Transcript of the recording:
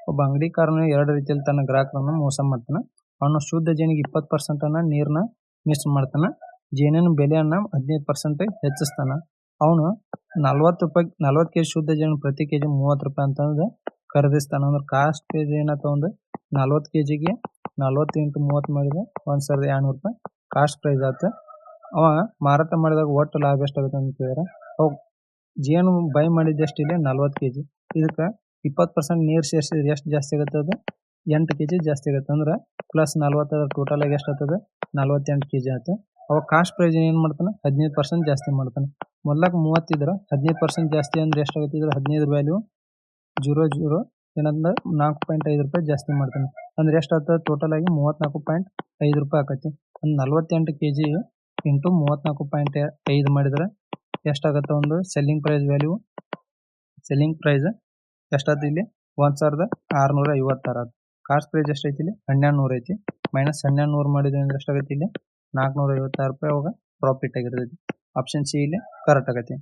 ಒಬ್ಬ ಅಂಗಡಿಕಾರನು ಎರಡು ರೀತಿಯಲ್ಲಿ ತನ್ನ ಗ್ರಾಹಕರನ್ನು ಮೋಸ ಮಾಡ್ತಾನೆ. ಅವನು ಶುದ್ಧ ಜೇನಿಗೆ 20% ಅನ್ನ ನೀರನ್ನ ಮಿಕ್ಸ್ ಮಾಡ್ತಾನೆ. ಜೇನಿನ ಬೆಲೆಯನ್ನ 15% ಹೆಚ್ಚಿಸ್ತಾನ. ಅವನು 40 ಕೆಜಿ ಶುದ್ಧ ಜೇನು ಪ್ರತಿ ಕೆಜಿ 30 ರೂಪಾಯಿ ಅಂತಂದ್ರೆ ಖರೀದಿಸ್ತಾನ. ಅಂದ್ರೆ ಕಾಸ್ಟ್ ಪ್ರೈಸ್ ಏನಾಗ್ತಾವ ಒಂದು 40 ಕೆಜಿಗೆ 40 ಇಂಟು 30 ಮಾಡಿದ್ರೆ 1200 ರೂಪಾಯಿ ಕಾಸ್ಟ್ ಪ್ರೈಸ್ ಆಯ್ತು. ಅವ ಮಾರಾಟ ಮಾಡಿದಾಗ ಒಟ್ಟು ಲಾಭ ಎಷ್ಟಾಗುತ್ತೆ ಅಂತ ಕೇಳಿದ್ರೆ ಅವು ಜೇನು ಬೈ ಮಾಡಿದ್ದಷ್ಟು ಇಲ್ಲಿ 40 ಕೆಜಿ, ಇದಕ್ಕೆ 20% ನೀರು ಸೇರಿಸಿದ್ರೆ ಎಷ್ಟು ಜಾಸ್ತಿ ಆಗುತ್ತೆ? ಅದು 8 ಕೆಜಿ ಜಾಸ್ತಿ ಆಗುತ್ತೆ. ಅಂದ್ರೆ ಪ್ಲಸ್ 40 ಟೋಟಲ್ ಆಗಿ ಎಷ್ಟು ಆಗ್ತದೆ? 48 ಕೆಜಿ ಆಯ್ತು. ಅವ ಕಾಸ್ಟ್ ಪ್ರೈಸ್ ಏನು ಮಾಡ್ತಾನೆ? 15% ಜಾಸ್ತಿ ಮಾಡ್ತಾನೆ. ಮೊದ್ಲಾಗ 30 ಇದ್ರೆ 15% ಜಾಸ್ತಿ ಅಂದ್ರೆ ಎಷ್ಟಾಗುತ್ತೆ? ಇದ್ರೆ 15 ವ್ಯಾಲ್ಯೂ 00 ಏನಂದ್ರೆ 4.5 ರೂಪಾಯಿ ಜಾಸ್ತಿ ಮಾಡ್ತಾನೆ. ಅಂದ್ರೆ ಎಷ್ಟಾಗ್ತದೆ? ಟೋಟಲ್ ಆಗಿ 34.5 ರೂಪಾಯಿ ಆಕತಿ. ಒಂದು 48 ಕೆಜಿ ಇಂಟು 34.5 ಮಾಡಿದ್ರೆ ಎಷ್ಟಾಗುತ್ತೆ? ಒಂದು ಸೆಲ್ಲಿಂಗ್ ಪ್ರೈಸ್ ವ್ಯಾಲ್ಯೂ ಎಷ್ಟಾಯ್ತು ಇಲ್ಲಿ? 1656. ಕಾಸ್ಟ್ ಪ್ರೈಸ್ ಎಷ್ಟೈತಿ ಇಲ್ಲಿ? 1200 ಐತಿ. ಮೈನಸ್ 1200 ಮಾಡಿದ್ರೆ ಅಂದ್ರೆ ಎಷ್ಟಾಗತ್ತೆ? ಇಲ್ಲಿ 456 ರೂಪಾಯಿ ಅವಾಗ ಪ್ರಾಫಿಟ್ ಆಗಿರ್ತೈತಿ. ಆಪ್ಷನ್ ಸಿ ಇಲ್ಲಿ ಕರೆಕ್ಟ್ ಆಗತ್ತೆ.